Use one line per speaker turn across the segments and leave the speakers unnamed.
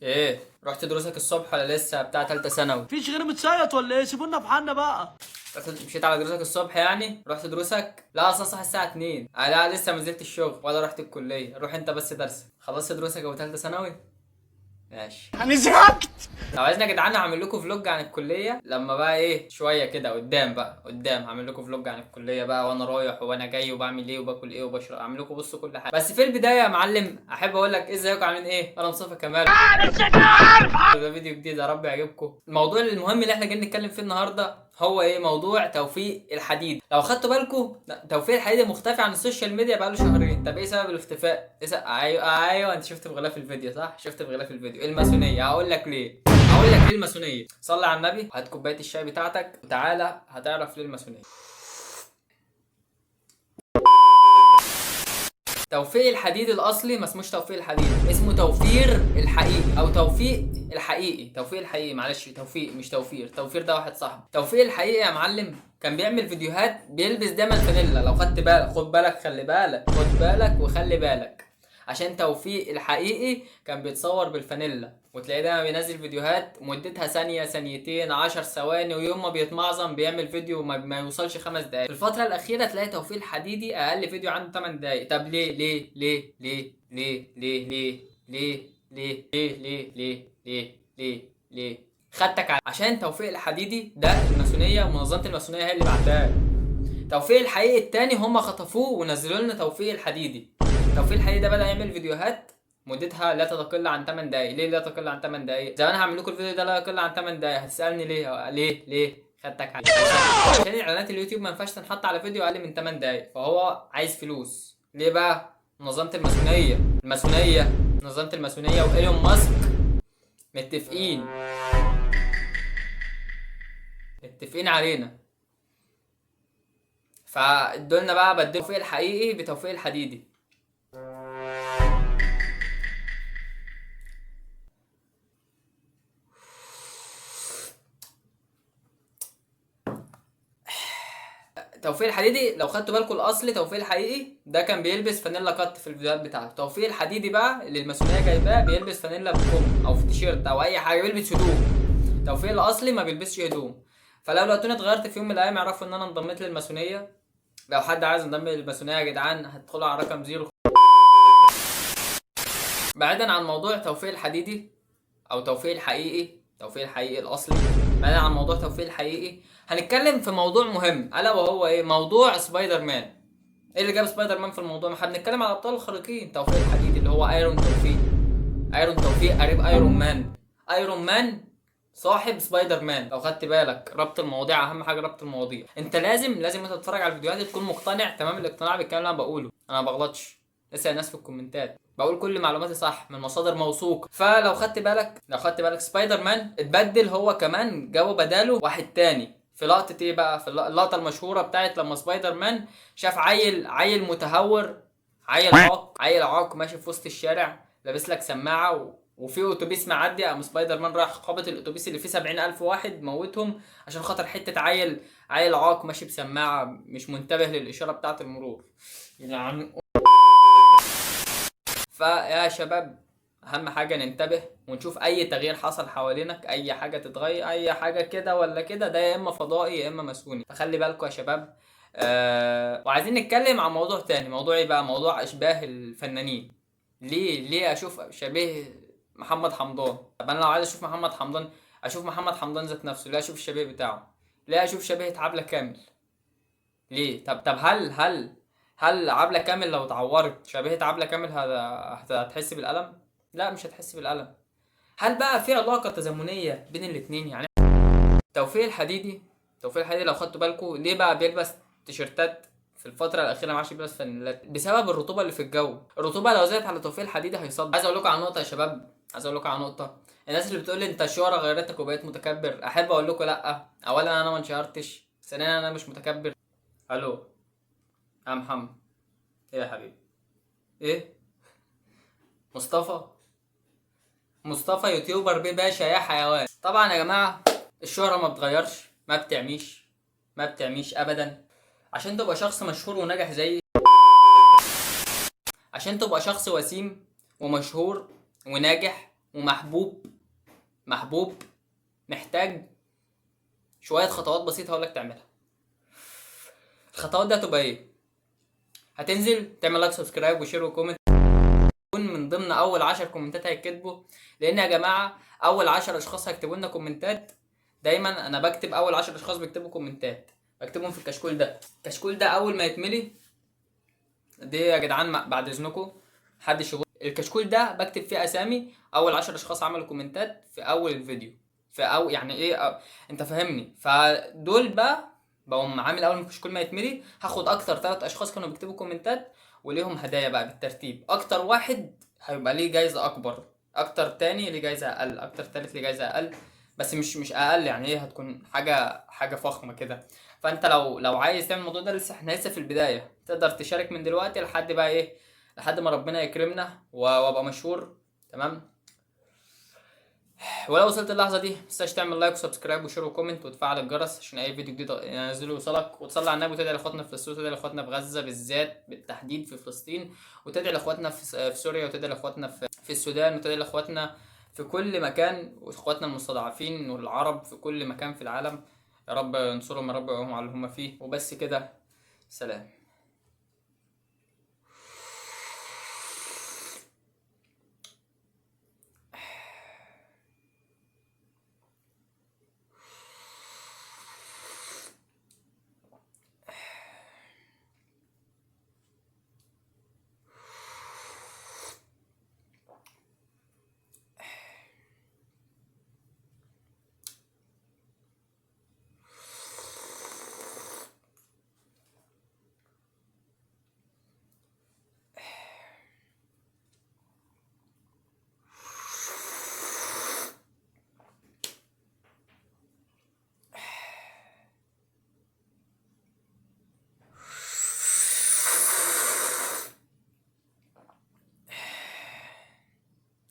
ايه، رحت دروسك الصبح ولا لسه بتاع تالتة ثانوي؟
فيش غير متشيط ولا ايه؟ سيبونا في حالنا بقى.
مشيت على دروسك الصبح يعني؟ رحت دروسك؟ لا اصلا صح الساعة 2. لا لسه ما نزلت الشغل ولا رحت الكلية. روح انت بس درس. خلصت دروسك ابو تالتة ثانوي؟ ماشي.
انا زهقت.
لو عايزنا يا جدعان هعمل لكم فلوج عن الكليه لما بقى ايه شويه كده قدام، بقى قدام هعمل لكم فلوج عن الكليه بقى، وانا رايح وانا جاي وبعمل ايه وباكل ايه وبشرب، اعمل لكم بصوا كل حاجه. بس في البدايه يا معلم احب اقول لك ازيكم عاملين ايه. انا مصطفى كمال. ده فيديو جديد يا رب يعجبكم. الموضوع المهم اللي احنا جايين نتكلم فيه النهارده هو ايه؟ موضوع توفيق الحديد. لو خدتوا بالكم توفيق الحديد مختفي عن السوشيال ميديا بقاله شهرين. طب ايه سبب الاختفاء؟ ايوه انت شفت في غلاف الفيديو صح؟ شفت في غلاف الفيديو الماسونيه. هقول لك ليه. هقول لك ليه الماسونيه. صلي على النبي، هات كوبايه الشاي بتاعتك وتعالى هتعرف ليه الماسونيه. توفيق الحديد الاصلي ما اسموش توفيق الحديد، اسمه توفير الحقيقي او توفيق الحقيقي. توفيق الحقيقي، معلش، توفيق مش توفير. توفير ده واحد صاحبي. توفيق الحقيقي يا معلم كان بيعمل فيديوهات بيلبس دايما فانيلا. لو خدت بالك، خد بالك، خلي بالك، خد بالك وخلي بالك، عشان توفيق الحقيقي كان بيتصور بالفانيلا، وتلاقيه دايما بينزل فيديوهات مدتها ثانية ثانيتين 10 ثواني، ويوم ما بيتمعظم بيعمل فيديو ما يوصلش 5 دقايق. في الفترة الأخيرة تلاقي توفيق الحديدي أقل فيديو عنده 8 دقايق. طب ليه ليه ليه ليه ليه ليه ليه ليه ليه ليه ليه ليه ليه ليه ليه خدتك عشان توفيق الحديدي ده الماسونية ومنظمة الماسونية هي اللي بعتها. توفيق الحقيقي التاني هم خطفوه ونزلوا لنا توفيق الحديدي. توفيق الحقيقي ده بدأ يعمل فيديوهات مدتها لا تقل عن 8 دقايق. ليه لا تقل عن 8 دقايق؟ زي انا هعمل لكم الفيديو ده لا يقل عن 8 دقايق. هتسألني ليه خدتك عليه؟ عشان اعلانات اليوتيوب ما ينفعش تنحط على فيديو اقل من 8 دقايق، فهو عايز فلوس. ليه بقى؟ منظمة الماسونية منظمة الماسونية وايلون ماسك متفقين علينا، فادولنا بقى بدلوا توفيق الحقيقي بتوفيق الحديدي. توفيق الحديدي لو خدتوا بالكم الاصلي توفيق الحقيقي ده كان بيلبس فانيلا كات في الفيديوهات بتاعته. توفيق الحديدي بقى اللي الماسونيه جايباه بيلبس فانيلا بكم او في تيشيرت او اي حاجه، بيلبس هدوم. توفيق الاصلي ما بيلبسش هدوم. فلو لقيتوني اتغيرت في يوم من الايام اعرفوا ان انا انضميت للماسونيه. لو حد عايز ينضم للماسونيه يا جدعان هتدخلوا على رقم 0. بعيدا عن موضوع توفيق الحديدي او توفيق الحقيقي الاصلي، بعيدا عن موضوع توفيق الحقيقي هنتكلم في موضوع مهم الا وهو ايه؟ موضوع سبايدر مان. ايه اللي جاب سبايدر مان في الموضوع؟ ما احنا بنتكلم على الابطال الخارقين. توفيق الحديدي اللي هو ايرون توفيق قريب ايرون مان صاحب سبايدر مان. لو خدت بالك ربط المواضيع اهم حاجه، ربط المواضيع. انت لازم انت تتفرج على الفيديوهات تكون مقتنع تمام الاقتناع بالكلام اللي انا بقوله. انا ما بغلطش، اسال الناس في الكومنتات، بقول كل معلوماتي صح من مصادر موثوقه. فلو خدت بالك سبايدر مان اتبدل، هو كمان جابوا بداله واحد تاني في لقطه ايه بقى؟ في اللقطه المشهوره بتاعت لما سبايدر مان شاف عيل متهور، عيل عاق ماشي في وسط الشارع لابس لك سماعه وفي اتوبيس معدي، قام سبايدر مان راح خبط الاتوبيس اللي فيه 70,000 واحد موتهم عشان خاطر حته عيل عاق ماشي بسماعه مش منتبه للاشاره بتاعه المرور يعني. فيا شباب اهم حاجه ننتبه ونشوف اي تغيير حصل حوالينك، اي حاجه تتغير، اي حاجه كده ولا كده، ده يا اما فضائي يا اما ماسوني. فخلي بالكم يا شباب. وعايزين نتكلم عن موضوع تاني. موضوع ايه بقى؟ موضوع اشباه الفنانين. ليه اشوف شبيه محمد حمدان؟ طب انا لو عايز اشوف محمد حمدان اشوف محمد حمدان ذات نفسه، ليه اشوف الشبيه بتاعه؟ ليه اشوف شبيه عبلة كامل؟ ليه؟ طب هل عبلة كامل لو اتعورت شبيهة عبلة كامل هتحس بالألم؟ لا مش هتحس بالألم. هل بقى في علاقة تزامنية بين الاتنين يعني؟ توفيق الحديدي لو خدتوا بالكم ليه بقى بيلبس تيشيرتات في الفترة الأخيرة؟ ما عادش بيلبس فانيلات بسبب الرطوبة اللي في الجو. الرطوبة لو زادت على توفيق الحديدي هيصدع. عايز أقول لكم على نقطة يا شباب، الناس اللي بتقول لي أنت الشهرة غيرتك وبقيت متكبر، أحب أقول لكم لأ. أولا أنا ما انشهرتش، ثانيا أنا مش متكبر. ألو يا محمد، ايه يا حبيبي؟ ايه؟ مصطفى يوتيوبر بيه باشا يا حيوان. طبعا يا جماعه الشهره ما بتغيرش، ما بتعميش ابدا. عشان تبقى شخص مشهور وناجح زيي عشان تبقى شخص وسيم ومشهور وناجح ومحبوب محتاج شوية خطوات بسيطة هقولك تعملها. الخطوات دي هتبقى ايه؟ هتنزل تعمل لايك سبسكرايب وشير وكومنت، تكون من ضمن اول 10 كومنتات هيتكتبوا، لان يا جماعة اول 10 اشخاص هيكتبوا لنا كومنتات. دايما انا بكتب اول 10 اشخاص بيكتبوا كومنتات، بكتبهم في الكشكول ده. الكشكول ده اول ما يتملي، دي يا جدعان بعد اذنكم حد شغل الكشكول ده بكتب فيه اسامي اول 10 اشخاص عملوا كومنتات في اول الفيديو، في او يعني ايه انت فاهمني. فدول بقوم عامل اول ما الكشكول ما يتملي هاخد اكتر 3 اشخاص كانوا بيكتبوا كومنتات وليهم هدايا بقى بالترتيب. اكتر واحد هيبقى ليه جايزة اكبر، اكتر تاني ليه جايزة اقل، اكتر تالت ليه جايزة اقل، بس مش اقل يعني ايه، هتكون حاجة فخمة كده. فانت لو عايز تعمل الموضوع ده، احنا لسه في البدايه، تقدر تشارك من دلوقتي لحد بقى ايه، لحد ما ربنا يكرمنا وابقى مشهور. تمام. ولو وصلت اللحظه دي متنساش تعمل لايك وسبسكرايب وشير وكومنت وتفعل الجرس عشان اي فيديو جديد ينزله يوصلك، وتصلي على النبي وتدعي لاخواتنا في فلسطين وتدعي لاخواتنا في غزه بالذات بالتحديد في فلسطين، وتدعي لاخواتنا في سوريا، وتدعي لاخواتنا في السودان، وتدعي لاخواتنا في كل مكان، واخواتنا المستضعفين والعرب في كل مكان في العالم. يا رب ينصرهم، يا رب يقوم على اللي هم فيه. وبس كده، سلام.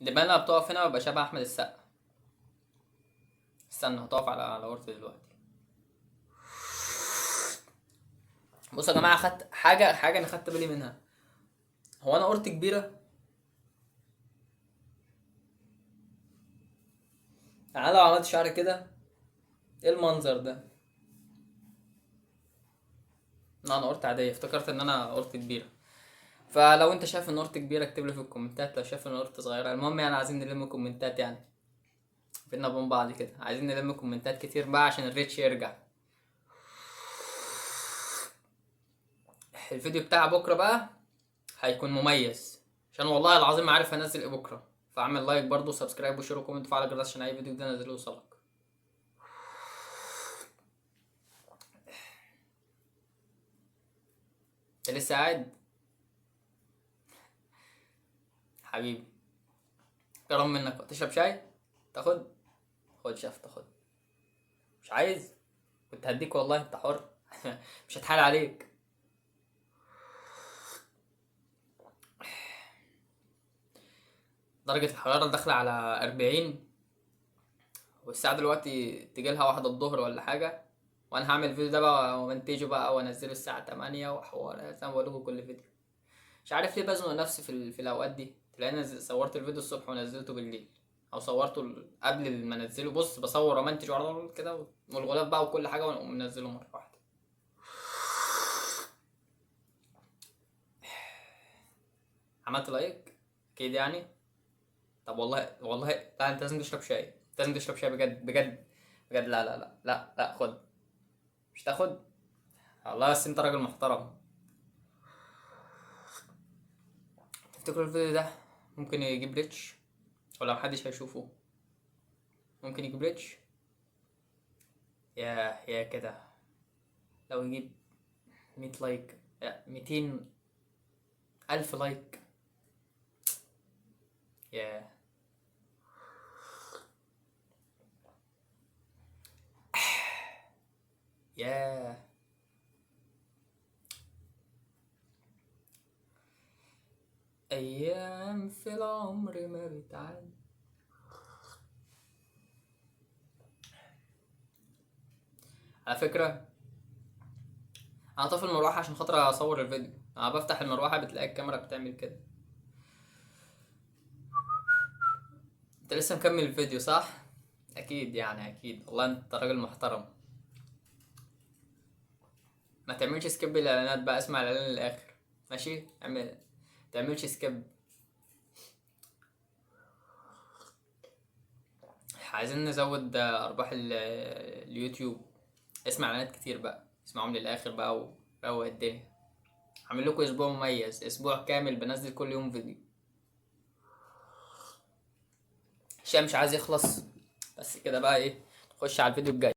دماغنا بتقف هنا ويبقى شبه احمد السقا. استنى هتقف على ورطة دلوقتي. بصوا يا جماعه، خدت حاجه انا خدت بالي منها. هو انا قرطي كبيره؟ يعني أنا لو عملت شعري كده ايه المنظر ده؟ لا انا قرطي عاديه، افتكرت ان انا قرطي كبيره. فلو انت شايف ان قرطي كبيره اكتب لي في الكومنتات، لو شايف ان قرطي صغيره. المهم يعني عايزين نلم كومنتات يعني بينا وبين بعض كده، عايزين نلم كومنتات كتير بقى عشان الريتش يرجع. الفيديو بتاع بكره بقى هيكون مميز، عشان والله العظيم ما عارف انزل ايه بكره. فاعمل لايك برضو سبسكرايب وشير وكومنت وفعل الجرس عشان اي فيديو جديد انزله يوصلك. انت لسه قاعد حبيبي؟ كرم منك. تشرب شاي؟ تاخد؟ خد شاف تاخد. مش عايز؟ كنت هديك والله، انت حر. مش هتحال عليك. درجة الحرارة داخلة على 40، والساعة دلوقتي تجيلها 1 الظهر ولا حاجة. وانا هعمل الفيديو ده بقى ومنتجه بقى وانزله الساعة 8 وحوار زي ما بقولكوا كل فيديو. مش عارف ليه بزنق نفسي في الاوقات دي. تلاقيني صورت الفيديو الصبح ونزلته بالليل، او صورته قبل ما انزله. بص بصور ومنتج وعرض كده والغلاف بقى وكل حاجة ومنزله مرة واحدة. عملت لايك اكيد يعني. طب والله لا، انت لازم تشرب شاي، لازم تشرب شاي بجد بجد بجد. لا لا لا لا لا، خد. مش تاخد؟ والله بس انت راجل محترم. تفتكر الفيديو ده ممكن يجيب ريتش؟ ولا محدش هيشوفه ممكن يجيب ريتش؟ يا كده لو يجيب 100 لايك، 200 ألف لايك. يا يا أيام في العمر ما بتعد. على فكرة أنا طافي المروحة عشان خاطر أصور الفيديو، انا بفتح المروحه بتلاقي الكاميرا بتعمل كده. انت لسه مكمل الفيديو صح؟ اكيد يعني اكيد، والله انت راجل محترم. ما تعملش سكيب الاعلانات بقى، اسمع الاعلان للاخر. ماشي، تعملش سكيب. عايزين نزود ارباح اليوتيوب. اسمع اعلانات كتير بقى، اسمعهم للاخر بقى وروق الدنيا. عامل لكم اسبوع مميز، اسبوع كامل بنزل كل يوم فيديو. هشام مش عايز يخلص. بس كده بقى ايه، نخش على الفيديو الجاي.